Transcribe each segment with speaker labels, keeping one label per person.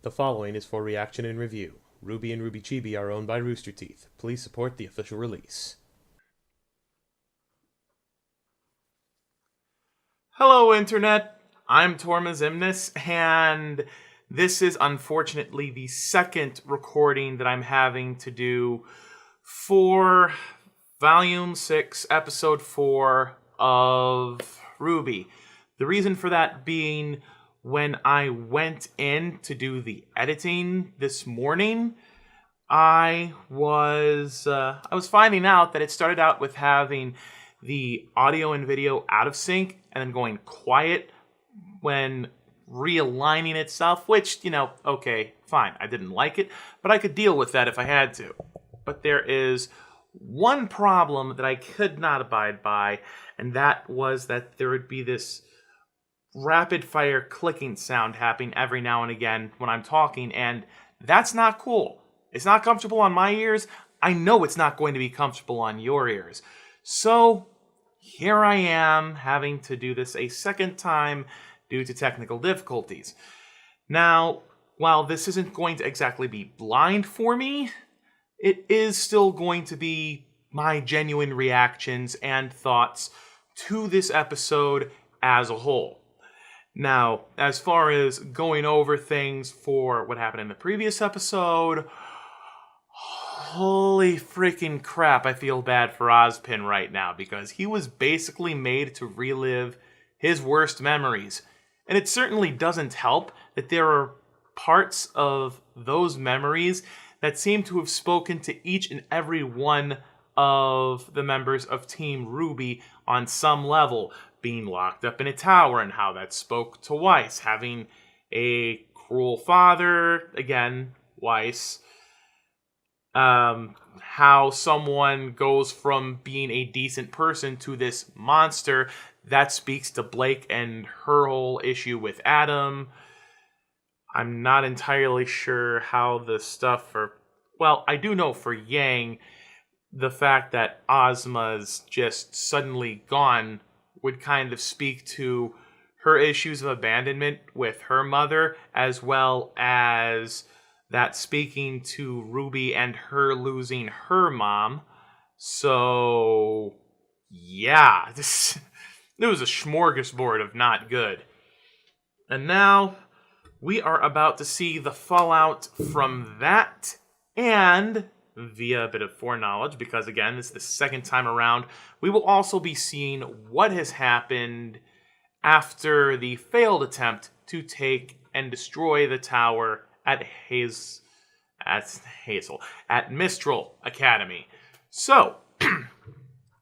Speaker 1: The following is for reaction and review. RWBY and RWBY Chibi are owned by Rooster Teeth. Please support the official release.
Speaker 2: Hello, Internet. I'm Torma Ximnus, and this is unfortunately the second recording that I'm having to do for Volume 6, Episode 4 of RWBY. The reason for that being, when I went in to do the editing this morning, I was finding out that it started out with having the audio and video out of sync and then going quiet when realigning itself, which, okay, fine. I didn't like it, but I could deal with that if I had to. But there is one problem that I could not abide by, and that was that there would be this rapid-fire clicking sound happening every now and again when I'm talking, and that's not cool. It's not comfortable on my ears. I know it's not going to be comfortable on your ears. So here I am having to do this a second time due to technical difficulties. Now, while this isn't going to exactly be blind for me, it is still going to be my genuine reactions and thoughts to this episode as a whole. Now, as far as going over things for what happened in the previous episode, holy freaking crap, I feel bad for Ozpin right now, because he was basically made to relive his worst memories. And it certainly doesn't help that there are parts of those memories that seem to have spoken to each and every one of the members of Team RWBY on some level. Being locked up in a tower and how that spoke to Weiss. Having a cruel father, again, Weiss. How someone goes from being a decent person to this monster, that speaks to Blake and her whole issue with Adam. I'm not entirely sure how the stuff for... Well, I do know for Yang, the fact that Ozma's just suddenly gone would kind of speak to her issues of abandonment with her mother, as well as that speaking to RWBY and her losing her mom. So, yeah, it was a smorgasbord of not good. And now, we are about to see the fallout from that, and via a bit of foreknowledge, because again, this is the second time around, we will also be seeing what has happened after the failed attempt to take and destroy the tower at Mistral Academy. So,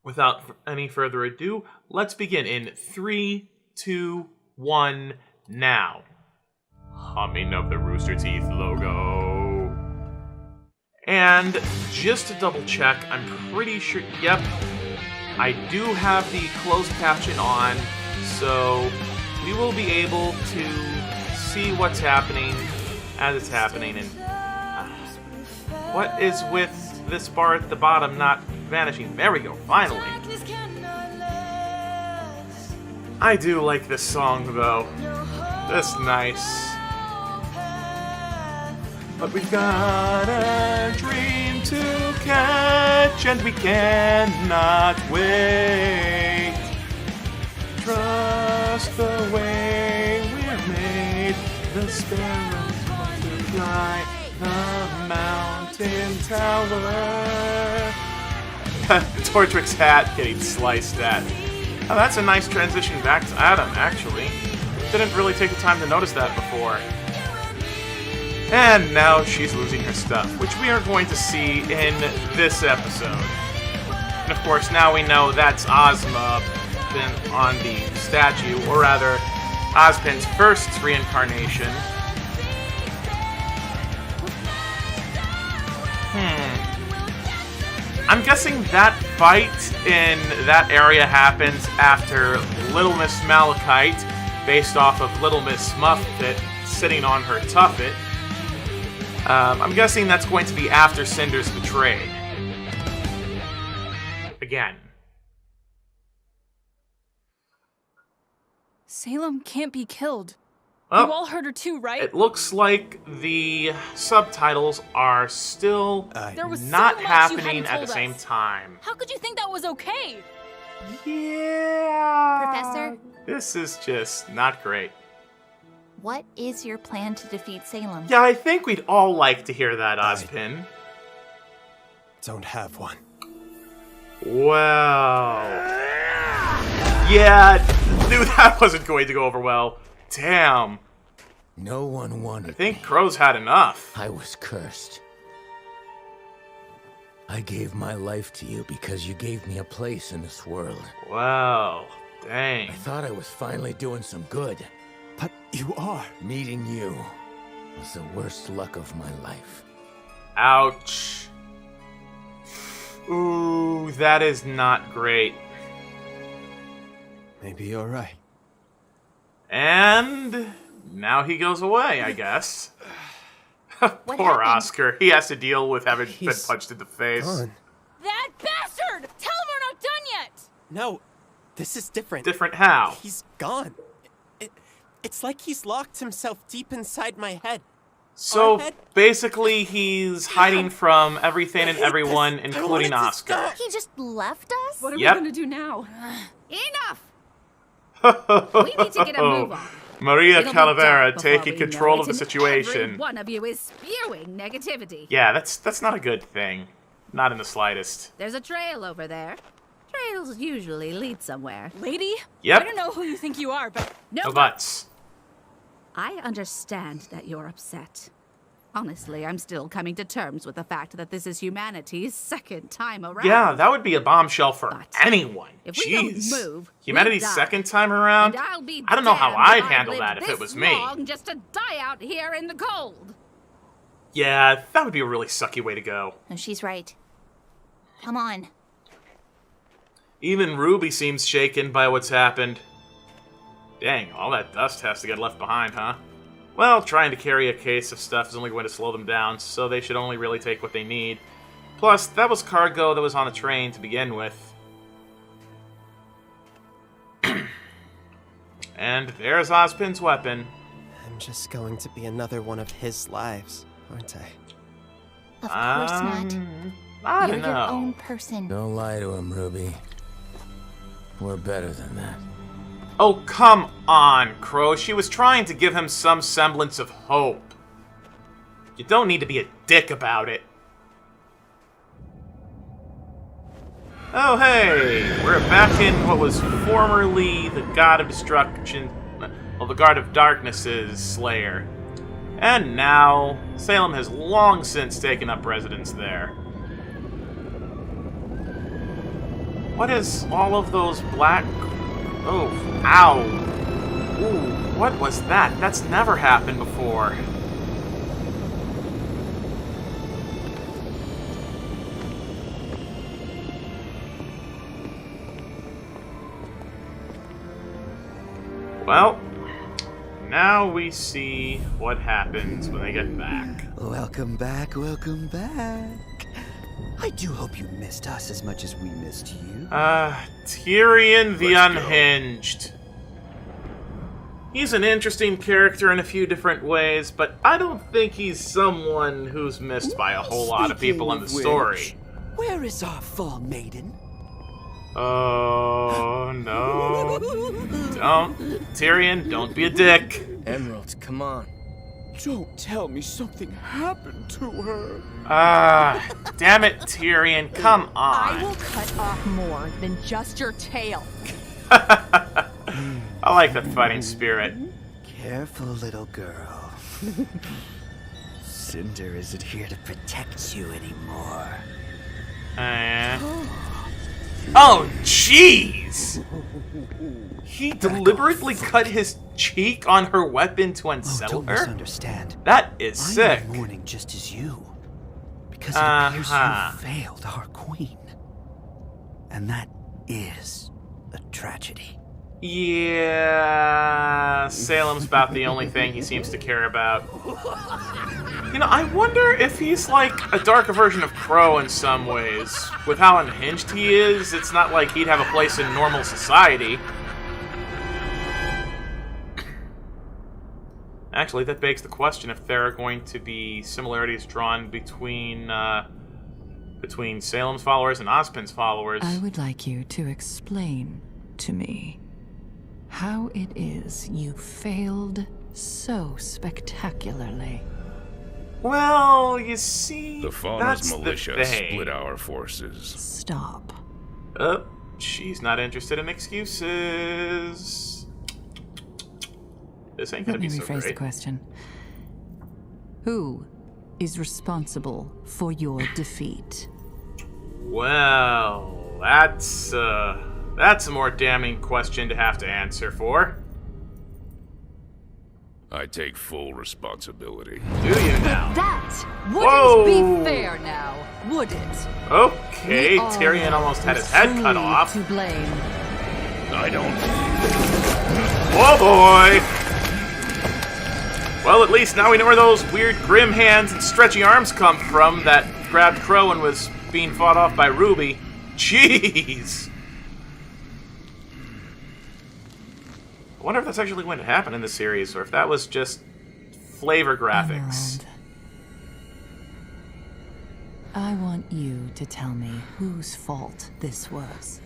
Speaker 2: without any further ado, let's begin in 3, 2, 1, now. Humming of the Rooster Teeth logo. And just to double check, I'm pretty sure, yep, I do have the closed caption on, so we will be able to see what's happening as it's happening. And what is with this bar at the bottom not vanishing? There we go, finally. I do like this song, though. That's nice. But we've got a dream to catch, and we cannot wait. Trust the way we're made. The sparrows want to fly the mountain tower. Tortrix hat getting sliced at. Oh, that's a nice transition back to Adam, actually. Didn't really take the time to notice that before. And now she's losing her stuff, which we are going to see in this episode. And of course, now we know that's Ozma on the statue, or rather, Ozpin's first reincarnation. I'm guessing that fight in that area happens after Little Miss Malachite, based off of Little Miss Muffet sitting on her tuffet. I'm guessing that's going to be after Cinder's betrayed. Again.
Speaker 3: Salem can't be killed.
Speaker 2: Oh,
Speaker 3: You all heard her too, right?
Speaker 2: it looks like the subtitles are still
Speaker 3: There was
Speaker 2: not
Speaker 3: so much you
Speaker 2: happening
Speaker 3: hadn't
Speaker 2: at the
Speaker 3: told
Speaker 2: same
Speaker 3: us.
Speaker 2: time.
Speaker 3: How could you think that was okay?
Speaker 2: Yeah.
Speaker 4: Professor?
Speaker 2: This is just not great.
Speaker 4: What is your plan to defeat Salem?
Speaker 2: Yeah, I think we'd all like to hear that, Ozpin.
Speaker 5: Don't have one.
Speaker 2: Well. Yeah, knew that wasn't going to go over well. Damn.
Speaker 6: No one
Speaker 2: I
Speaker 6: wanted
Speaker 2: think
Speaker 6: me.
Speaker 2: Crow's had enough.
Speaker 6: I was cursed. I gave my life to you because you gave me a place in this world.
Speaker 2: Well,
Speaker 6: I
Speaker 2: dang.
Speaker 6: thought I was finally doing some good.
Speaker 5: But you are.
Speaker 6: Meeting you was the worst luck of my life.
Speaker 2: Ouch. Ooh, that is not great.
Speaker 5: Maybe you're right.
Speaker 2: And now he goes away, I guess. Poor
Speaker 4: happened?
Speaker 2: Oscar. He has to deal with having been
Speaker 5: He's
Speaker 2: punched in the face.
Speaker 5: Gone.
Speaker 3: That bastard! Tell him we're not done yet!
Speaker 5: No, this is different.
Speaker 2: Different how?
Speaker 5: He's gone. It's like he's locked himself deep inside my head.
Speaker 2: So
Speaker 5: Our head-
Speaker 2: basically, he's hiding from everything and everyone, including Oscar.
Speaker 4: He just left us?
Speaker 3: What are
Speaker 2: Yep.
Speaker 3: we gonna do now?
Speaker 7: Enough! We need to get a move on.
Speaker 2: Maria
Speaker 7: It'll be
Speaker 2: Calavera
Speaker 7: dark before
Speaker 2: taking
Speaker 7: we
Speaker 2: control
Speaker 7: know
Speaker 2: of
Speaker 7: it,
Speaker 2: the
Speaker 7: and
Speaker 2: situation.
Speaker 7: Every one of you is spewing negativity.
Speaker 2: Yeah, that's not a good thing. Not in the slightest.
Speaker 7: There's a trail over there. Trails usually lead somewhere.
Speaker 3: Lady?
Speaker 2: Yep.
Speaker 3: I don't know who you think you are, but
Speaker 2: No buts.
Speaker 7: I understand that you're upset. Honestly, I'm still coming to terms with the fact that this is humanity's second time around.
Speaker 2: Yeah, that would be a bombshell for
Speaker 7: But
Speaker 2: anyone.
Speaker 7: if we don't
Speaker 2: Jeez.
Speaker 7: move, we
Speaker 2: Humanity's
Speaker 7: die.
Speaker 2: second time around?
Speaker 7: And I'll be
Speaker 2: I don't know how
Speaker 7: damned
Speaker 2: I'd
Speaker 7: if I
Speaker 2: handle
Speaker 7: lived
Speaker 2: that if it
Speaker 7: this
Speaker 2: was me.
Speaker 7: long just to die out here in the cold.
Speaker 2: Yeah, that would be a really sucky way to go.
Speaker 4: No, she's right. Come on.
Speaker 2: Even Ruby seems shaken by what's happened. Dang, all that dust has to get left behind, huh? Well, trying to carry a case of stuff is only going to slow them down, so they should only really take what they need. Plus, that was cargo that was on the train to begin with. And there's Ozpin's weapon.
Speaker 5: I'm just going to be another one of his lives, aren't I?
Speaker 4: Of course not.
Speaker 2: I
Speaker 4: You're
Speaker 2: don't
Speaker 4: your
Speaker 2: know.
Speaker 4: own person.
Speaker 6: Don't lie to him, Ruby. We're better than that.
Speaker 2: Oh, come on, Crow. She was trying to give him some semblance of hope. You don't need to be a dick about it. Oh, hey! We're back in what was formerly the God of Destruction, well, the God of Darkness's Slayer. And now, Salem has long since taken up residence there. What is all of those black... Oh, ow. Ooh, what was that? That's never happened before. Well, now we see what happens when they get back.
Speaker 8: Welcome back, welcome back. I do hope you missed us as much as we missed you.
Speaker 2: Tyrion the
Speaker 6: Let's go.
Speaker 2: Unhinged. He's an interesting character in a few different ways, but I don't think he's someone who's missed by a whole lot of people in the
Speaker 8: Speaking of
Speaker 2: story.
Speaker 8: which, where is our fall maiden?
Speaker 2: Oh, no. Don't. Tyrion, don't be a dick.
Speaker 6: Emerald, come on.
Speaker 8: Don't tell me something happened to her.
Speaker 2: Damn it, Tyrion, come
Speaker 3: I
Speaker 2: on.
Speaker 3: will cut off more than just your tail.
Speaker 2: I like that fighting spirit.
Speaker 8: Careful, little girl. Cinder isn't here to protect you anymore.
Speaker 2: Oh, jeez! He deliberately cut his cheek on her weapon to unsettle
Speaker 8: Don't
Speaker 2: her?
Speaker 8: misunderstand.
Speaker 2: That is
Speaker 8: I'm
Speaker 2: sick.
Speaker 8: in mourning just as you. Because it appears
Speaker 2: Uh-huh.
Speaker 8: you failed our queen. And that is a tragedy.
Speaker 2: Yeah, Salem's about the only thing he seems to care about. You know, I wonder if he's like a darker version of Crow in some ways. With how unhinged he is, it's not like he'd have a place in normal society. Actually, that begs the question if there are going to be similarities drawn between Salem's followers and Ozpin's followers.
Speaker 9: I would like you to explain to me how it is you failed so spectacularly.
Speaker 2: Well, you see,
Speaker 10: The
Speaker 2: that's
Speaker 10: Fauna's militia
Speaker 2: the thing.
Speaker 10: split our forces.
Speaker 9: Stop.
Speaker 2: She's not interested in excuses. This ain't gonna
Speaker 9: Let me
Speaker 2: be so
Speaker 9: rephrase the
Speaker 2: great.
Speaker 9: question. Who is responsible for your defeat?
Speaker 2: Well, that's a more damning question to have to answer for.
Speaker 10: I take full responsibility.
Speaker 2: Do you now?
Speaker 7: That
Speaker 2: Whoa!
Speaker 7: wouldn't be fair now, would it?
Speaker 2: Okay,
Speaker 7: We are
Speaker 2: Tyrion almost had his head cut
Speaker 7: fully
Speaker 2: off.
Speaker 7: to blame.
Speaker 10: I don't...
Speaker 2: Oh boy! Well, at least now we know where those weird grim hands and stretchy arms come from that grabbed Crow and was being fought off by RWBY. Jeez! I wonder if that's actually going to happen in the series, or if that was just flavor graphics.
Speaker 9: Emerald. I want you to tell me whose fault this was.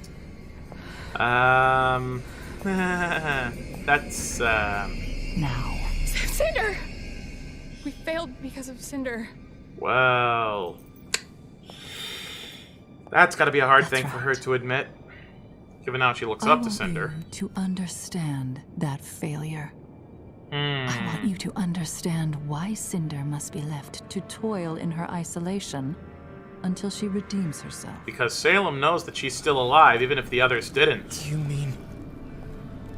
Speaker 2: That's,
Speaker 9: Now.
Speaker 3: Cinder! We failed because of Cinder.
Speaker 2: well... That's gotta be a hard
Speaker 9: That's
Speaker 2: thing for her
Speaker 9: right.
Speaker 2: to admit, given how she looks
Speaker 9: I
Speaker 2: up to
Speaker 9: want
Speaker 2: Cinder.
Speaker 9: you to understand that failure. I want you to understand why Cinder must be left to toil in her isolation until she redeems herself.
Speaker 2: Because Salem knows that she's still alive, even if the others didn't.
Speaker 5: You mean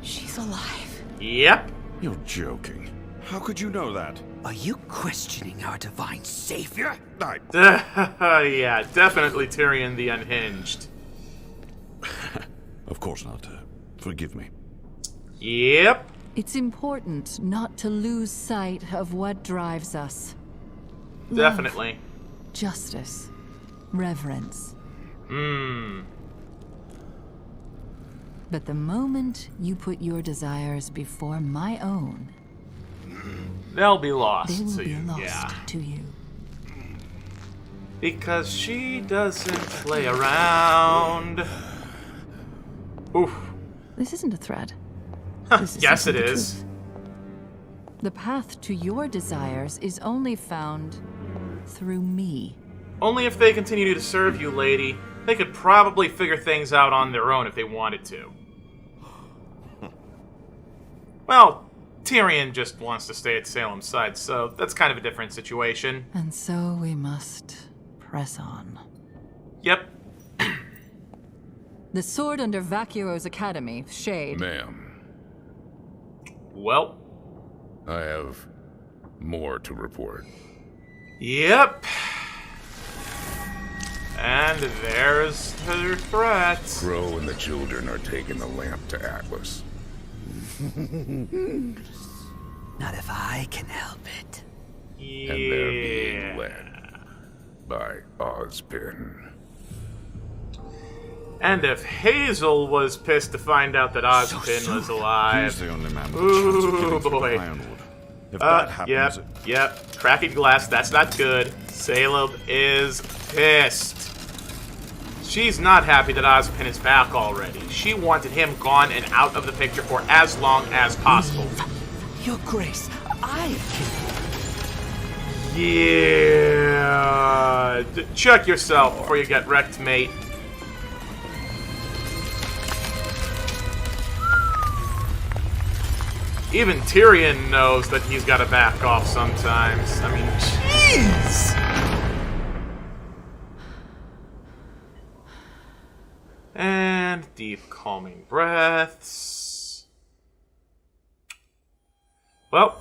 Speaker 3: She's alive.
Speaker 2: Yep.
Speaker 11: You're joking. How could you know that?
Speaker 8: Are you questioning our divine savior?
Speaker 2: Yeah, definitely Tyrion the Unhinged.
Speaker 11: Of course not. Forgive me.
Speaker 2: Yep.
Speaker 9: It's important not to lose sight of what drives us. Love,
Speaker 2: Definitely.
Speaker 9: justice, reverence. But the moment you put your desires before my own,
Speaker 2: They'll be lost
Speaker 9: they will
Speaker 2: to
Speaker 9: be
Speaker 2: you.
Speaker 9: lost
Speaker 2: Yeah.
Speaker 9: to you.
Speaker 2: Because she doesn't play around. Oof.
Speaker 9: This isn't a threat. This is
Speaker 2: Yes, it
Speaker 9: simply the
Speaker 2: is.
Speaker 9: truth. The path to your desires is only found through me.
Speaker 2: Only if they continue to serve you, lady. They could probably figure things out on their own if they wanted to. Well, Tyrion just wants to stay at Salem's side, so that's kind of a different situation.
Speaker 9: And so we must press on.
Speaker 2: Yep.
Speaker 9: The sword under Vacuo's academy, Shade.
Speaker 10: Ma'am,
Speaker 2: Well,
Speaker 10: I have more to report.
Speaker 2: yep. And there's her threat.
Speaker 10: Crow and the children are taking the lamp to Atlas.
Speaker 8: Not if I can help it.
Speaker 10: And they're being led by Ozpin.
Speaker 2: And if Hazel was pissed to find out that Ozpin was alive.
Speaker 11: He's the only man with a chance of
Speaker 2: Ooh,
Speaker 11: getting through
Speaker 2: boy.
Speaker 11: the Ironwood. If that happens,
Speaker 2: Yep. Cracking glass, that's not good. Salem is pissed. She's not happy that Ozpin is back already. She wanted him gone and out of the picture for as long as possible.
Speaker 8: Your Grace, I can...
Speaker 2: Yeah. Check yourself before you get wrecked, mate. Even Tyrion knows that he's got to back off sometimes. I mean, jeez! And deep calming breaths. Well,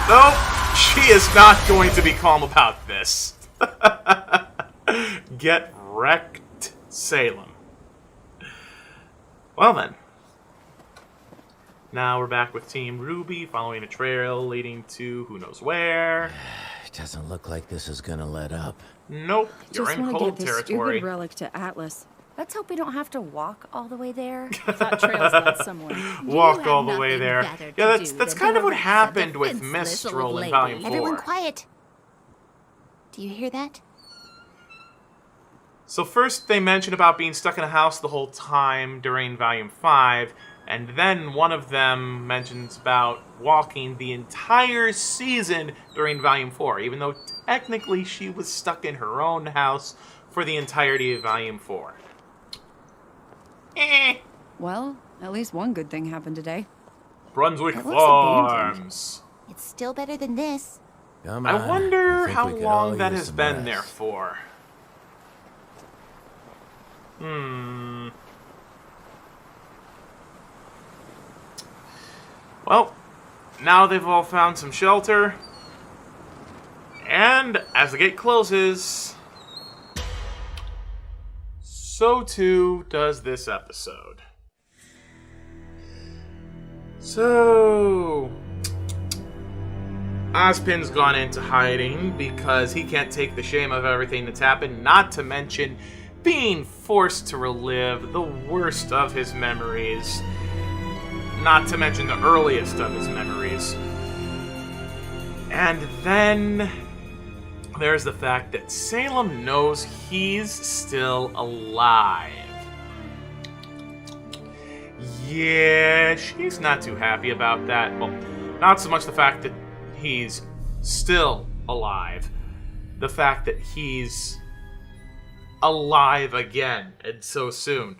Speaker 2: nope, she is not going to be calm about this. Get wrecked, Salem. Well then. Now we're back with Team RWBY, following a trail leading to who knows where.
Speaker 6: It doesn't look like this is gonna let up.
Speaker 2: Nope, you're
Speaker 12: Just
Speaker 2: in
Speaker 12: want to
Speaker 2: cold
Speaker 12: get this
Speaker 2: territory.
Speaker 12: stupid relic to Atlas. Let's hope we don't have to walk all the way there.
Speaker 3: I thought trails led somewhere.
Speaker 2: Walk all the way there. Yeah, that's kind of what happened with Mistral in Volume 4.
Speaker 4: Everyone quiet. Do you hear that?
Speaker 2: So first they mentioned about being stuck in a house the whole time during Volume 5, and then one of them mentions about walking the entire season during Volume 4, even though technically she was stuck in her own house for the entirety of Volume 4.
Speaker 12: Well, at least one good thing happened today.
Speaker 2: Brunswick
Speaker 12: It looks
Speaker 2: Farms.
Speaker 4: It's still better than this.
Speaker 6: Come
Speaker 2: I
Speaker 6: on.
Speaker 2: wonder
Speaker 6: I think
Speaker 2: how
Speaker 6: we could
Speaker 2: long
Speaker 6: all
Speaker 2: that
Speaker 6: use
Speaker 2: has
Speaker 6: some
Speaker 2: been
Speaker 6: rest.
Speaker 2: there for. Well, now they've all found some shelter. And as the gate closes, so too does this episode. So, Ozpin's gone into hiding because he can't take the shame of everything that's happened, not to mention being forced to relive the worst of his memories, not to mention the earliest of his memories. And then there's the fact that Salem knows he's still alive. Yeah, she's not too happy about that. Well, not so much the fact that he's still alive. The fact that he's alive again, and so soon.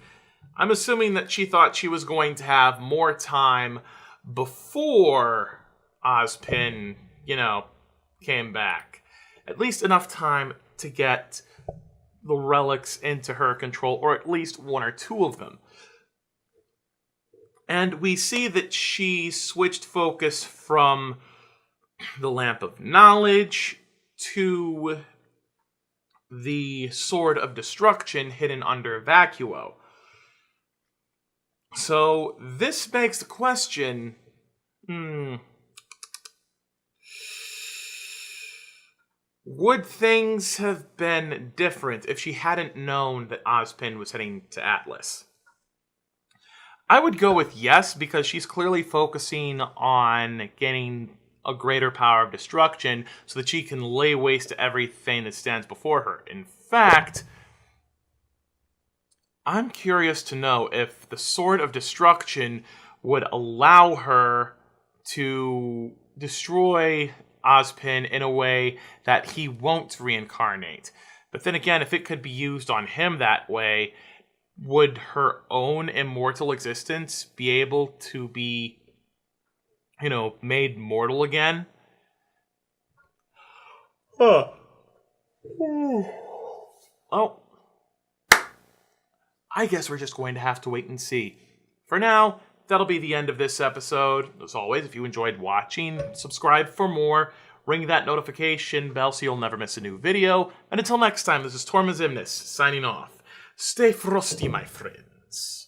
Speaker 2: I'm assuming that she thought she was going to have more time before Ozpin, came back. At least enough time to get the relics into her control, or at least one or two of them. And we see that she switched focus from the Lamp of Knowledge to the Sword of Destruction hidden under Vacuo. So this begs the question, would things have been different if she hadn't known that Ozpin was heading to Atlas? I would go with yes, because she's clearly focusing on getting a greater power of destruction so that she can lay waste to everything that stands before her. In fact, I'm curious to know if the Sword of Destruction would allow her to destroy Ozpin in a way that he won't reincarnate. But then again, if it could be used on him that way, would her own immortal existence be able to be, made mortal again? Well, I guess we're just going to have to wait and see. For now, that'll be the end of this episode. As always, if you enjoyed watching, subscribe for more. Ring that notification bell so you'll never miss a new video. And until next time, this is Torma Ximnus, signing off. Stay frosty, my friends.